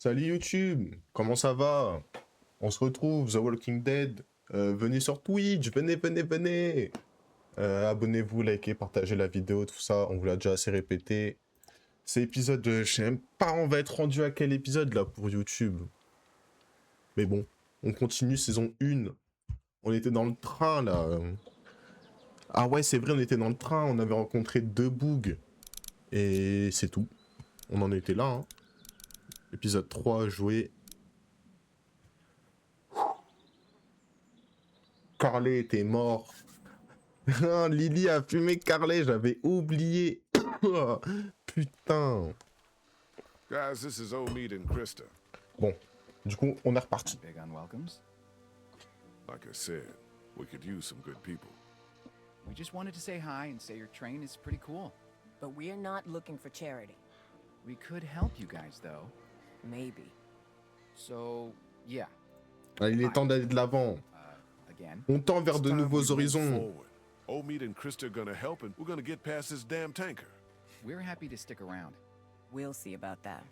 Salut YouTube, comment ça va? On se retrouve, The Walking Dead. Venez sur Twitch, venez. Abonnez-vous, likez, partagez la vidéo, tout ça, on vous l'a déjà assez répété. C'est épisode, je sais même pas, on va être rendu à quel épisode là pour YouTube. Mais bon, on continue saison 1. On était dans le train là. Ah ouais, c'est vrai, on était dans le train, on avait rencontré 2 bugs. Et c'est tout. On en était là, hein. Épisode 3, joué. Carly était mort. Lily a fumé Carly, j'avais oublié. Putain. Guys, this is Omid and Krista. Bon, du coup, on est reparti. Big on welcomes. Like I said, we could use some good people. We just wanted to say hi and say your train is pretty cool. But we're not looking for charity. We could help you guys though. Maybe. So, yeah. Ah, il est temps d'aller de l'avant. Again. On tend vers It's de time nouveaux we move horizons. forward. Omid and Krista are gonna help, and we're gonna get past this damn tanker. We're happy to stick around. We'll see about that.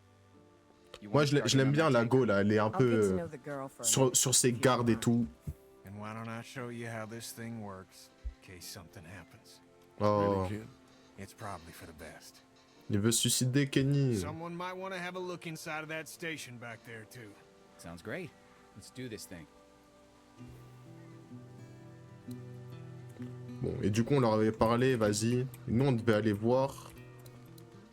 You Moi, wanna je start l'aime in on bien, that la tanker? Go, là. Elle est un I'll get peu to know the girl for a sur minute, ses if you gardes et don't tout. And why don't I show you how this thing works, in case something happens? Oh, Really, kid? It's probably for the best. il veut se suicider, Kenny. Someone might want to have a look inside of that station back there, too. Sounds great. Let's do this thing. Bon, et du coup, on leur avait parlé, vas-y. Nous, on devait aller voir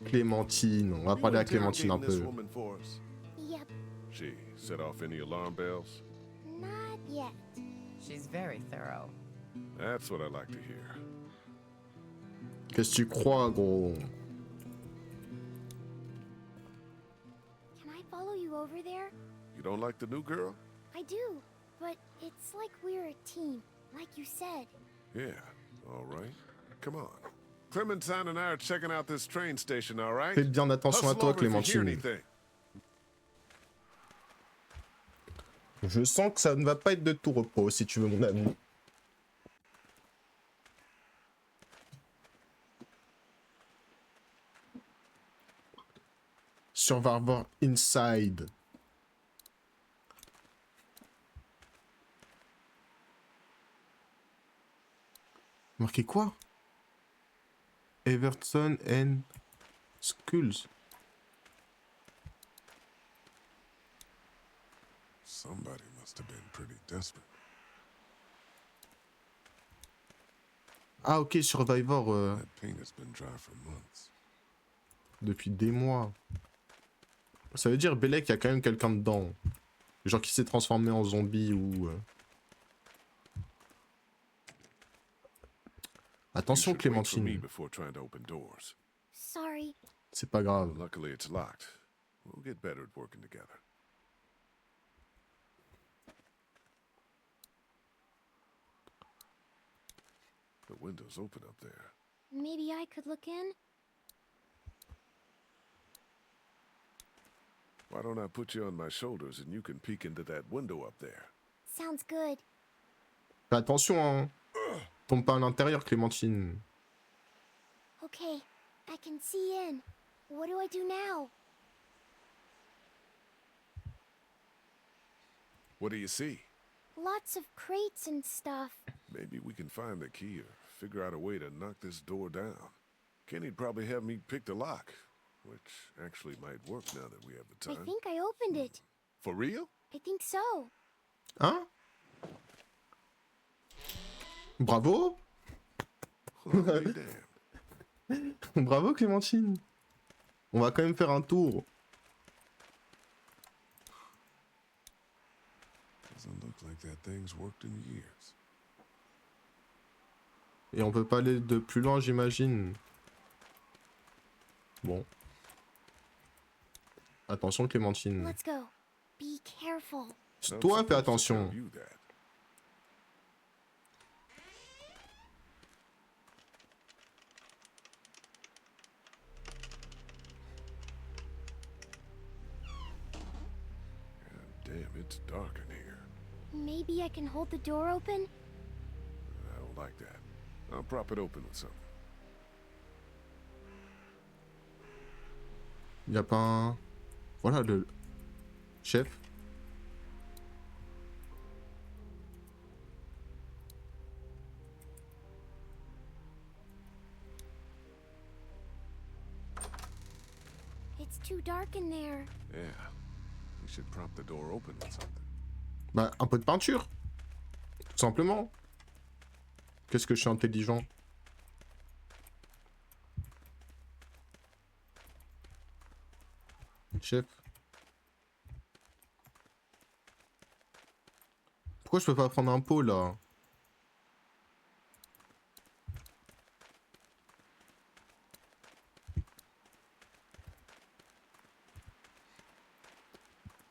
Clémentine. On va You parler à Clémentine un interrogating this peu. woman for us? Yep, She set off any alarm bells? not yet. She's very thorough. That's what I like to hear. Qu'est-ce que tu crois, gros? Can I follow you over there? You don't like the new girl? I do, but it's like we're a team, like you said. Yeah, all right. Come on. Clementine and I are checking out this train station, all right? Fais bien attention à Hustle toi, over if you hear Clémentine. anything. Je sens que ça ne va pas être de tout repos, si tu veux, mon ami. Survivor Inside. Marqué quoi? Everton and Skulls. Somebody must have been pretty desperate. Ah ok, Survivor That paint has been dry for months. depuis des mois. Ça veut dire, Belek, il y a quand même quelqu'un dedans. Genre qui s'est transformé en zombie ou... Attention, You should wait for me Clémentine. before trying to open doors. Sorry. C'est pas grave. Luckily, it's locked. We'll get better at working together. The window's open up there. Maybe I could look in? Why don't I put you on my shoulders and you can peek into that window up there? Sounds good. Fais attention, hein. Tombe pas à l'intérieur, Clémentine. Okay, I can see in. What do I do now? What do you see? Lots of crates and stuff. Maybe we can find the key or figure out a way to knock this door down. Kenny'd probably have me pick the lock, which actually might work now that we have the I time. think I opened it. For real? I think so. Hein? Bravo. Well, I'll be damned. Bravo, Clémentine. On va quand même faire un tour. Doesn't look like that thing's worked in years. Et on peut pas aller de plus loin, j'imagine. Bon. Attention, Clémentine. Let's go. Be careful. Not Toi, fais supposed to attention. tell you that. God damn, it's dark in here. Maybe I can hold the door open? I don't like that. I'll prop it open with something. Y a pas un... Voilà, le... Chef. It's too dark in there. Yeah. We should prop the door open with something. Bah, un peu de peinture. Tout simplement. Qu'est-ce que je suis intelligent. Chef. Pourquoi je peux pas prendre un pot là?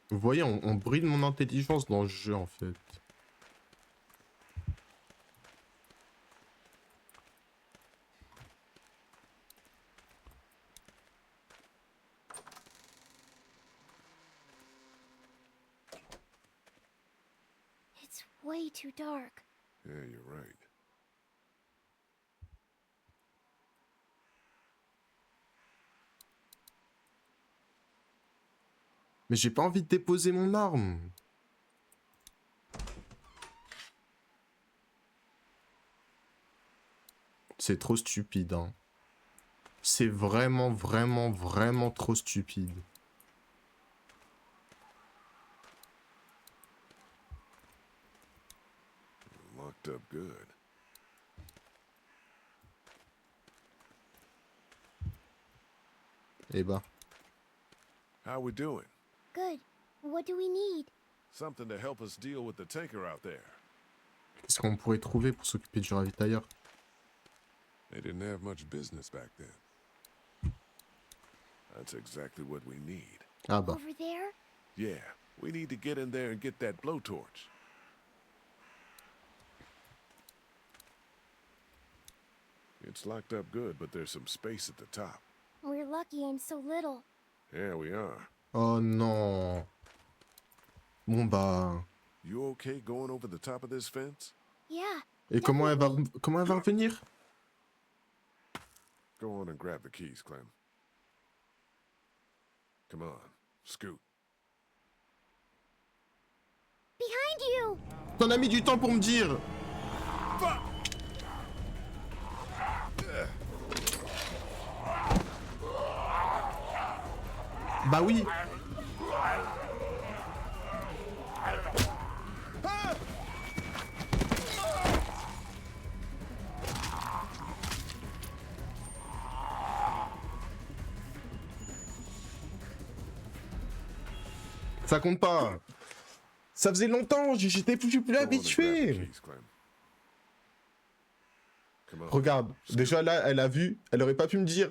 Vous voyez, on bride mon intelligence dans le jeu en fait. It's way too dark. Yeah, you're right. Mais j'ai pas envie de déposer mon arme. C'est trop stupide, hein. C'est vraiment, vraiment, vraiment trop stupide. Locked up good. Eh bah. How we doing? Good. What do we need? Something to help us deal with the tanker out there. Qu'est-ce qu'on pourrait trouver pour s'occuper du ravitailleur? They didn't have much business back then. That's exactly what we need. Ah bah. Over there? Yeah, we need to get in there and get that blowtorch. It's locked up good, but there's some space at the top. We're lucky I'm so little. Yeah, we are. Oh non. Bon bah. You okay going over the top of this fence? Yeah. Et comment elle va revenir? Go on and grab the keys, Clem. Come on, scoot. Behind you! T'en as mis du temps pour me dire. Bah oui. Ça compte pas. Ça faisait longtemps, j'étais plus Go on and grab the habitué. keys, Clem. Come on. Regarde, déjà là, elle a vu, elle aurait pas pu me dire.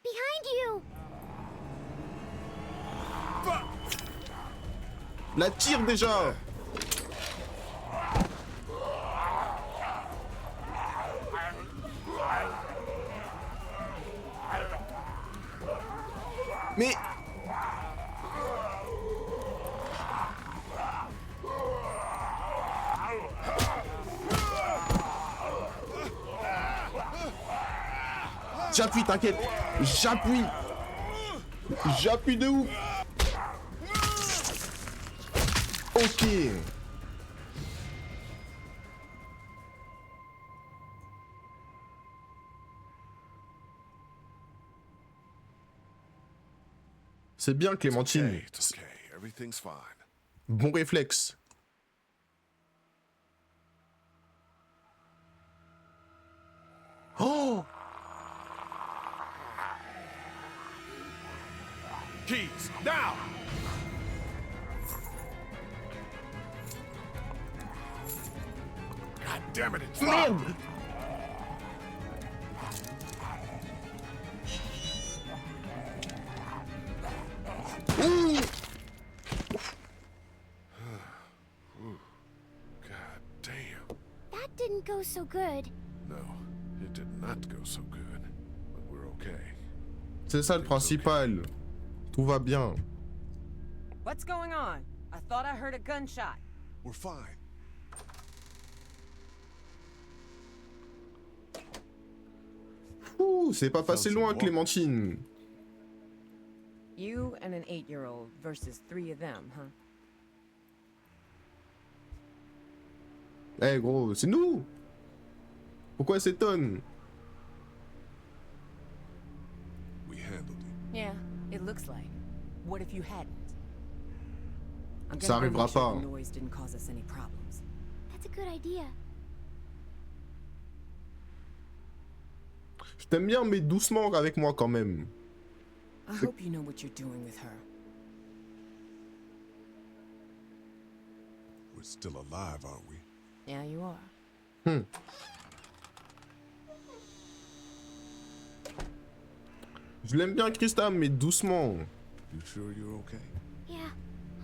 Behind you! La tire déjà. Mais... J'appuie, t'inquiète. J'appuie. J'appuie de ouf. Ok. C'est bien, Clémentine. Hey, it's okay. Everything's fine. Bon réflexe. Oh! Keys, now! God damn it, it's locked! Merde! Ouh! God damn. That didn't go so good. No, it did not go so good. But we're okay. C'est ça le principal. Tout va bien. What's going on? I thought I heard a gunshot. We're fine. Ouh, c'est pas passé loin, Clémentine. You and an 8-year-old versus 3 of them, huh? Eh gros, c'est nous! Pourquoi elle s'étonne? We handled it. Yeah, it looks like. What if you hadn't? I'm Ça gonna go arrivera make sure pas. the noise didn't cause us any problems. That's a good idea. Je t'aime bien, mais doucement avec moi quand même. I hope you know what you're doing with her. We're still alive, aren't we? Yeah, you are. Je l'aime bien, Krista, mais doucement. You sure you're okay? Yeah,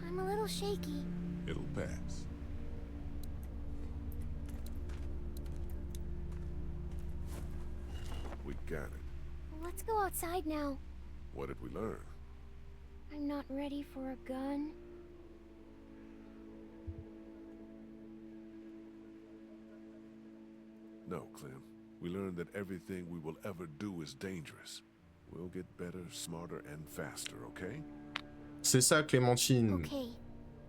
I'm a little shaky. It'll pass. We got it. Let's go outside now. What did we learn? I'm not ready for a gun. No, Clem. We learned that everything we will ever do is dangerous. We'll get better, smarter, and faster, okay? C'est ça, Clémentine. Okay.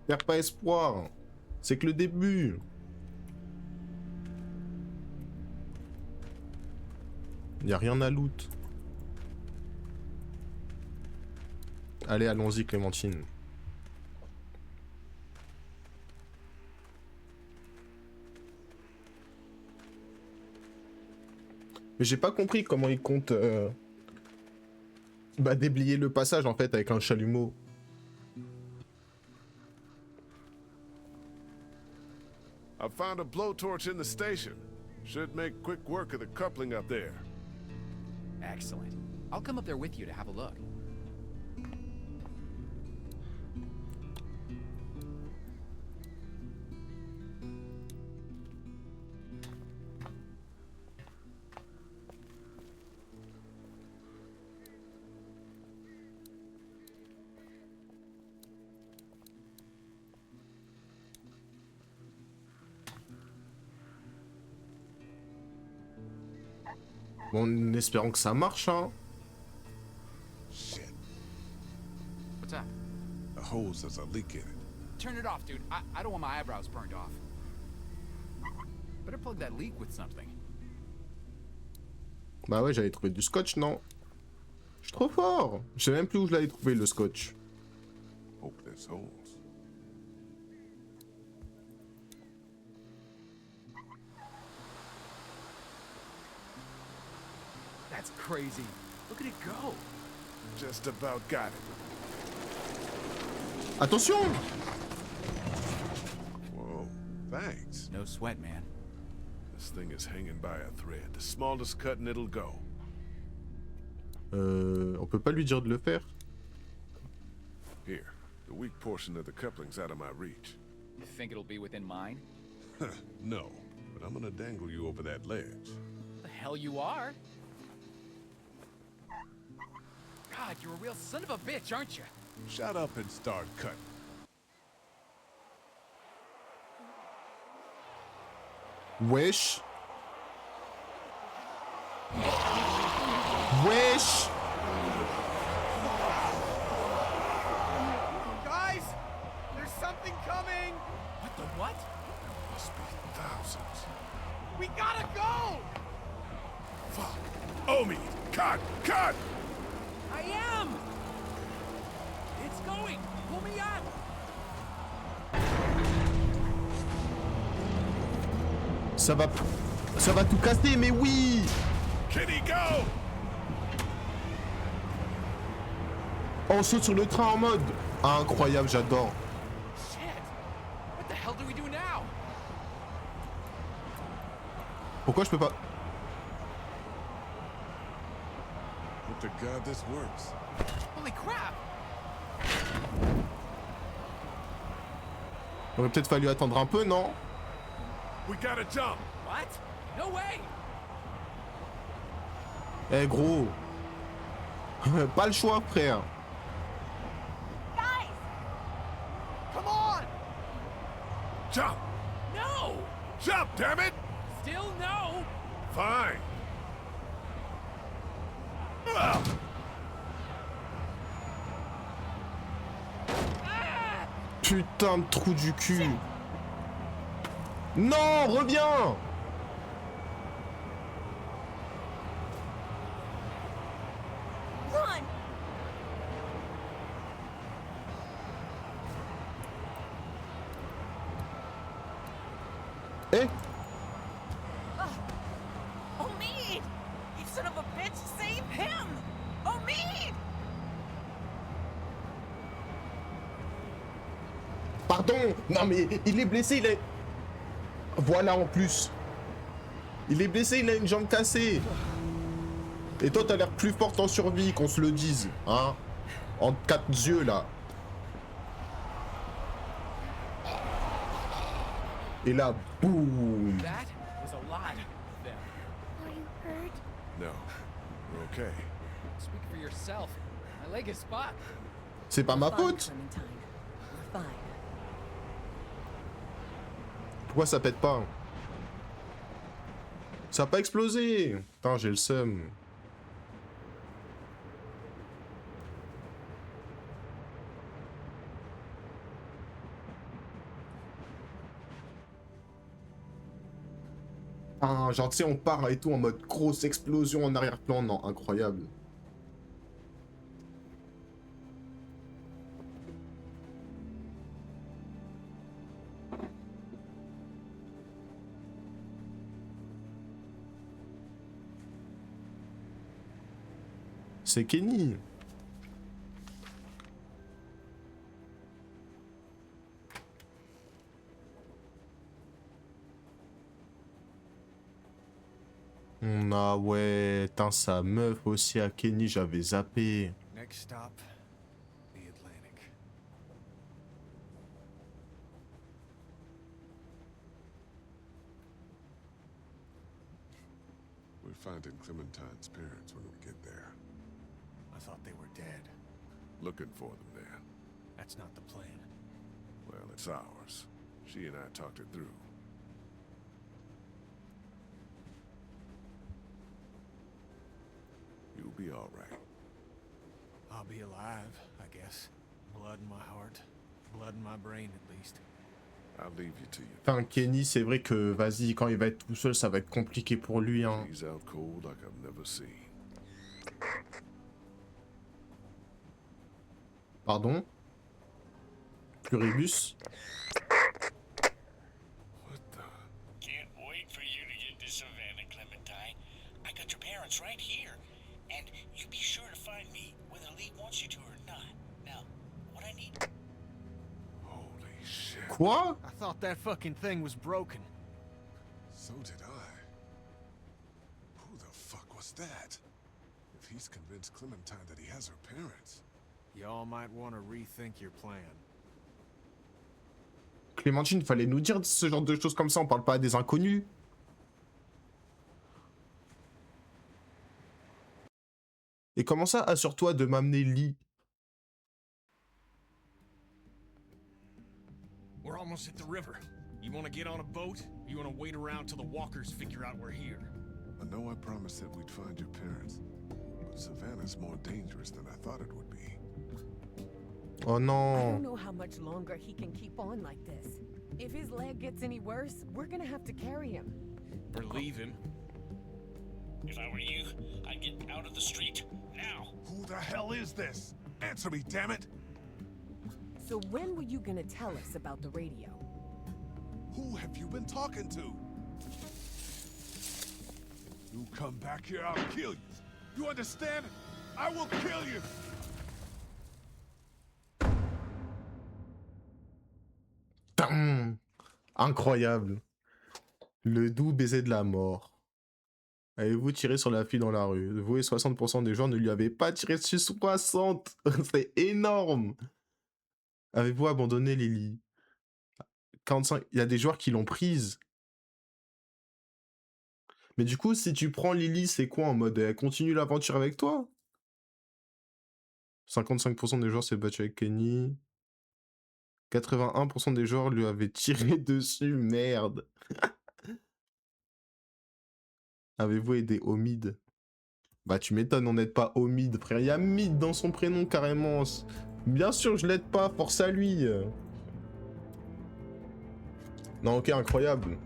Perds pas espoir. C'est que le début. Y a rien à loot. Allez, allons-y, Clémentine. Mais j'ai pas compris comment il compte déblayer le passage en fait avec un chalumeau. I found a blowtorch in the station. Should make quick work of the coupling up there. Excellent. I'll come up there with you to have a look. Bon, en espérant que ça marche, hein. Shit. What's that? The hose has a leak in it. Turn it off, dude. I don't want my eyebrows burned off. Better plug that leak with something. Bah ouais, j'avais trouvé du scotch, non? Je suis trop fort. Je sais même plus où je l'avais trouvé, le scotch. Hope this holds. That's crazy. Look at it go. Just about got it. Attention! Whoa, thanks. No sweat, man. This thing is hanging by a thread. The smallest cut and it'll go. On peut pas lui dire de le faire? Here, the weak portion of the coupling's out of my reach. You think it'll be within mine? No, but I'm gonna dangle you over that ledge. The hell you are? God, you're a real son of a bitch, aren't you? Shut up and start cutting. Wesh. Wesh. Guys, there's something coming. What the what? Must be thousands. We gotta go. Fuck. Omi, cut! Cut! I am! It's going! Pull me up! Ça va tout casser, mais oui! Can he go? On saute sur le train en mode. Ah, incroyable, j'adore. Shit! What the hell do we do now? Pourquoi je peux pas? Hope to God this works. Holy crap! Il aurait peut-être fallu attendre un peu, non? We gotta jump. What? No way! Eh gros. Pas le choix, frère. Guys! Come on. Jump! No! Jump, damn it! Still no! Fine. Ah! Putain de trou du cul. Non, reviens. Run! Eh, Omid! You son of a bitch, save him! Omid! pardon. Non mais il est blessé, il est... Voilà en plus. Il est blessé, il a une jambe cassée. Et toi t'as l'air plus forte en survie, qu'on se le dise. Hein. En 4 yeux là. Et là, boum. That was a lot of them. Are you hurt? No, we're okay. Speak for yourself. My leg is spot. C'est pas ma Fine, faute. Clementine. We're fine. Pourquoi ça pète pas? Ça a pas explosé. Putain, j'ai le seum. Ah, genre, tu sais, on part et tout en mode grosse explosion en arrière-plan. Non, incroyable. C'est Kenny. Ah ouais, tain, sa meuf aussi à Kenny, j'avais zappé. Next stop, the Atlantic. We're finding Clementine's parents when we get there. I thought they were dead. Looking for them then. That's not the plan. Well, it's ours. She and I talked it through. You'll be all right. I'll be alive, I guess. Blood in my heart. Blood in my brain, at least. I'll leave you to your Putain, Kenny, c'est vrai que, vas-y, quand il va être tout seul, ça va être compliqué pour lui, hein. He's out cold like I've never seen. Pardon? Pluribus? What the? Can't wait for you to get to Savannah, Clementine. I got your parents right here. And you be sure to find me whether Lee wants you to or not. Now, what I need... Holy shit. Quoi? I thought that fucking thing was broken. So did I. Who the fuck was that? If he's convinced Clementine that he has her parents. Y'all might want to rethink your plan. Clémentine, fallait nous dire ce genre de choses comme ça, on parle pas à des inconnus. Et comment ça, assure-toi de m'amener Lee? We're almost at the river. You want to get on a boat? You want to wait around till the walkers figure out we're here? I know I promised that we'd find your parents, but Savannah's more dangerous than I thought it would be. Oh I don't non. know how much longer he can keep on like this. If his leg gets any worse, we're gonna have to carry him. Or leave him? If I were you, I'd get out of the street now. Who the hell is this? Answer me, damn it! So when were you gonna tell us about the radio? Who have you been talking to? You come back here, I'll kill you. You understand? I will kill you! Tain. Incroyable. Le doux baiser de la mort. Avez-vous tiré sur la fille dans la rue? Vous et 60% des gens ne lui avaient pas tiré dessus. 60. C'est énorme. Avez-vous abandonné Lily? 45. Il y a des joueurs qui l'ont prise. Mais du coup, si tu prends Lily, c'est quoi en mode elle continue l'aventure avec toi? 55% des joueurs s'est battu avec Kenny. 81% des joueurs lui avaient tiré dessus. Merde. Avez-vous aidé Omid? Bah tu m'étonnes, on n'aide pas Omid, frère. Il y a Mid dans son prénom carrément. Bien sûr, je l'aide pas, force à lui. Non, ok, incroyable.